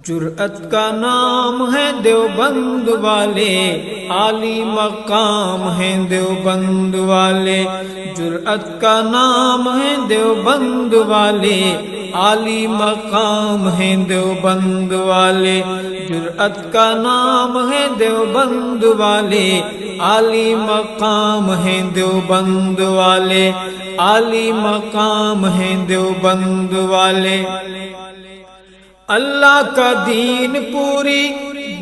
جرأت کا نام ہے دیوبند والے، عالی مقام ہیں دیوبند والے۔ جرأت کا نام ہے دیوبند والے، عالی مقام ہیں دیوبند والے۔ جرأت کا نام ہے دیوبند والے، عالی مقام ہیں دیوبند والے، عالی مقام ہیں دیوبند والے۔ اللہ کا دین پوری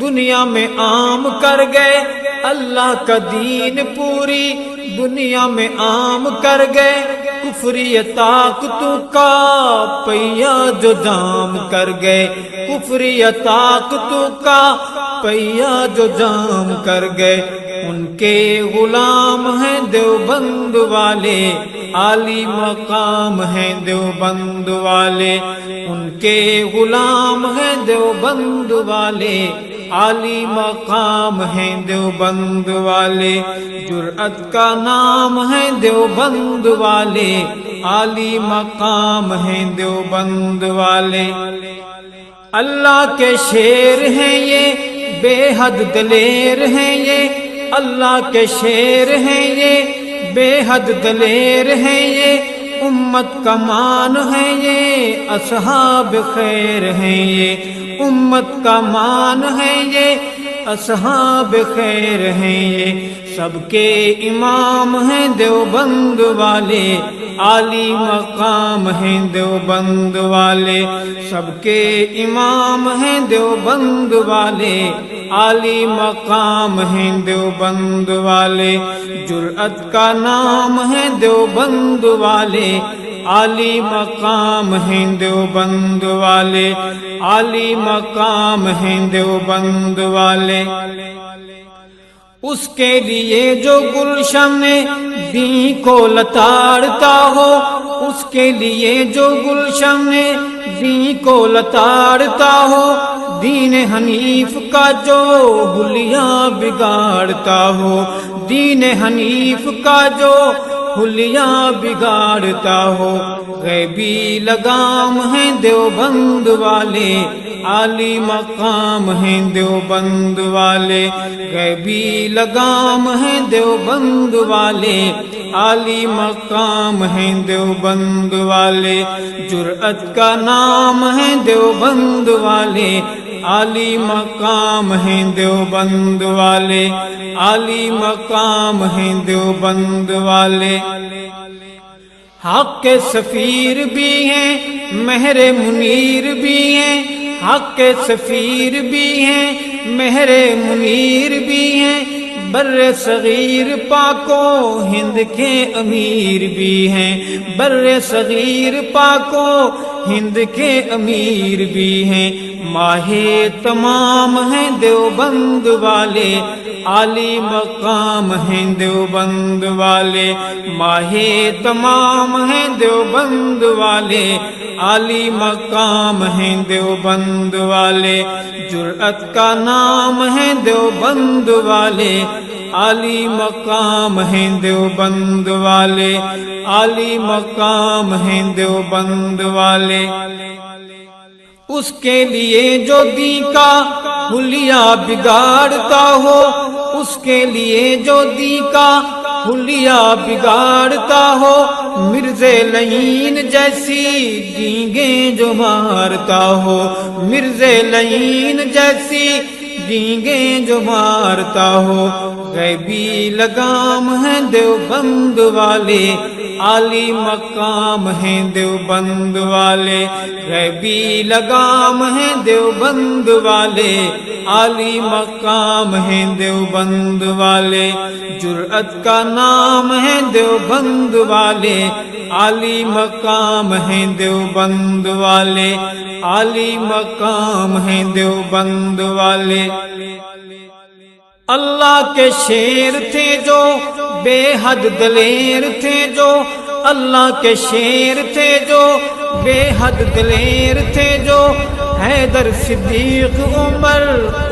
دنیا میں عام کر گئے، اللہ کا دین پوری دنیا میں عام کر گئے۔ کفری طاقتوں کا پہیا جو جام کر گئے، کفری طاقتوں کا پہیا جو جام کر گئے۔ ان کے غلام ہیں دیوبند والے، عالی مقام ہیں دیوبند والے۔ ان کے غلام ہیں دیوبند والے، عالی مقام ہیں دیوبند والے۔ جرأت کا نام ہے دیوبند والے، عالی مقام ہیں دیوبند والے۔ اللہ کے شیر ہیں یہ، بے حد دلیر ہیں یہ، اللہ کے شیر ہیں یہ، بے حد دلیر ہیں یہ۔ امت کا مان ہے یہ، اصحاب خیر ہیں یہ، امت کا مان ہے یہ، اصحاب خیر ہیں یہ۔ سب کے امام ہیں دیوبند والے، عالی مقام ہیں دیوبند والے۔ سب کے امام ہیں دیوبند والے، عالی مقام ہیں دیوبند والے۔ جرأت کا نام ہے دیوبند والے، عالی مقام ہیں دیوبند والے، عالی مقام ہیں دیوبند والے۔ اس کے لیے جو گلشن دین کو لتاڑتا ہو، اس کے لیے جو گلشن دین کو لتاڑتا ہو، دین حنیف کا جو حلیہ بگاڑتا ہو، دین حنیف کا جو حلیہ بگاڑتا ہو۔ غیبی لگام ہیں دیوبند والے، عالی مقام ہیں دیوبند والے۔ غیبی لگام ہیں دیوبند والے، عالی مقام ہیں دیوبند والے۔ جرأت کا نام ہے دیوبند والے، عالی مقام ہیں دیوبند والے، عالی مقام ہیں دیوبند والے۔ حق کے سفیر بھی ہیں، مہر منیر بھی ہیں، حق کے سفیر بھی ہیں، مہر منیر بھی ہیں۔ بر صغیر پاک و ہند کے امیر بھی ہیں، بر صغیر پاک و ہند کے امیر بھی ہیں۔ ماہ تمام ہیں دیوبند والے، عالی مقام ہیں دیوبند والے۔ ماہ تمام ہیں دیوبند والے، عالی مقام ہیں دیوبند والے۔ جرأت کا نام ہے دیوبند والے، عالی مقام ہیں دیوبند والے، عالی مقام ہیں دیوبند والے۔ اس کے لیے جو دین کا حلیہ بگاڑتا ہو، اس کے لیے جو دین کا حلیہ بگاڑتا ہو، مرزا لعین جیسی ڈینگیں جو مارتا ہو، مرزا لعین جیسی ڈینگیں جو مارتا ہو۔ غیبی لگام ہیں دیوبند والے، عالی مقام ہیں دیوبند والے۔ غیبی لگام ہیں دیوبند والے، عالی مقام ہیں دیوبند والے۔ جرأت کا نام ہے دیوبند والے، عالی مقام ہیں دیوبند والے، عالی مقام ہیں دیوبند والے۔ اللہ کے شیر تھے جو، بے حد دلیر تھے جو، اللہ کے شیر تھے جو، بے حد دلیر تھے جو۔ حیدر صدیق عمر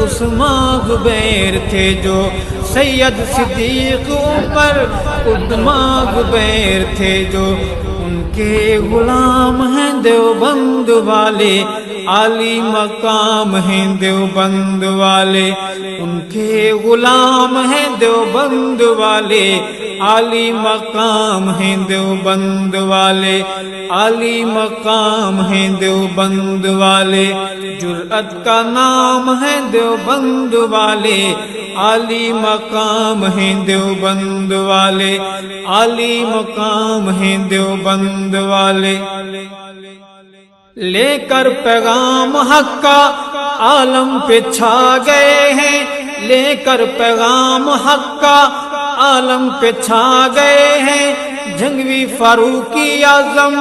عثمان زبیر تھے جو، سید صدیق عمر عثمان زبیر تھے جو۔ ان کے غلام ہیں دیوبند والے، عالی مقام ہیں دیوبند والے، ان کے غلام ہیں دیوبند والے، عالی مقام ہیں دیوبند والے، عالی مقام ہیں دیوبند والے، جرأت کا نام ہے دیوبند والے، عالی مقام ہیں دیوبند والے، عالی مقام ہیں دیوبند والے۔ لے کر پیغام حق کا عالم پہ چھا گئے ہیں، لے کر پیغام حق کا عالم پہ چھا گئے ہیں، جنگوی فاروقی اعظم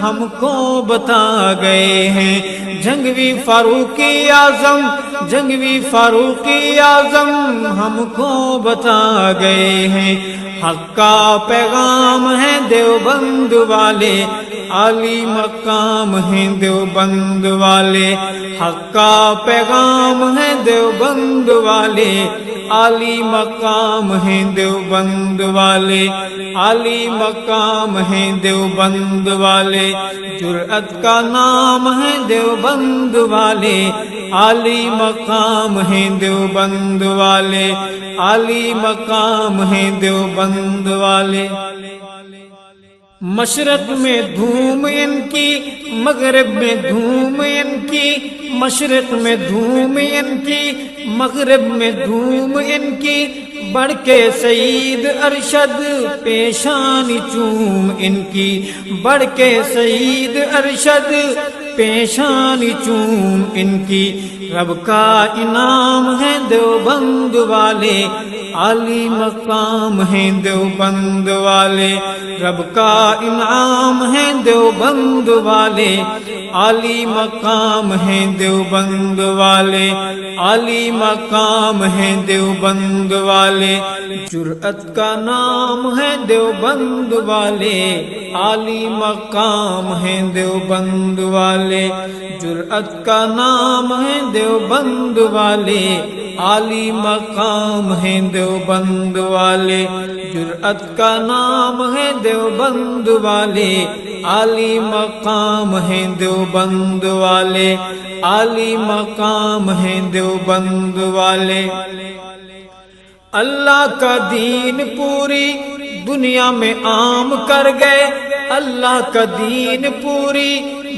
ہم کو بتا گئے ہیں، جنگوی فاروقی اعظم، جنگوی فاروقی اعظم ہم کو بتا گئے ہیں، حق کا پیغام ہے دیوبند والے، عالی مقام ہیں دیوبند والے، حق کا پیغام ہے دیوبند والے، عالی مقام ہیں دیوبند والے، عالی مقام ہیں دیوبند والے، جرأت کا نام ہے دیوبند والے، عالی مقام ہیں دیوبند والے، عالی مقام ہیں دیوبند والے۔ مشرق میں دھوم ان کی، مغرب میں دھوم ان کی، مشرق میں دھوم ان کی، مغرب میں دھوم ان کی، بڑھ کے سعید ارشد پیشانی چوم ان کی، بڑھ کے سعید ارشد پیشانی چوم ان کی، رب کا انعام ہے دیوبند والے، عالی مقام ہیں دیوبند والے، رب کا انعام ہے دیوبند والے، عالی مقام ہیں دیوبند والے، عالی مقام ہیں دیوبند والے، جرأت کا نام ہے دیوبند والے، عالی مقام ہیں دیوبند والے، جرأت کا نام ہے دیوبند والے، عالی مقام ہیں دیوبند والے، جرأت کا نام ہے دیوبند والے، عالی مقام ہیں دیوبند والے، عالی مقام ہیں دیوبند والے۔ اللہ کا دین پوری دنیا میں عام کر گئے، اللہ کا دین پوری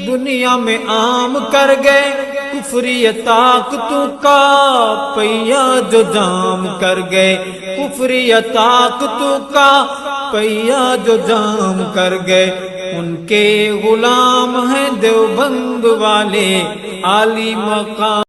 دنیا میں عام کر گئے، کفری طاقتوں کا پہیا جو جام کر گئے، کفری طاقتوں کا پہیا جو جام کر گئے، ان کے غلام ہیں دیوبند والے، عالی مقام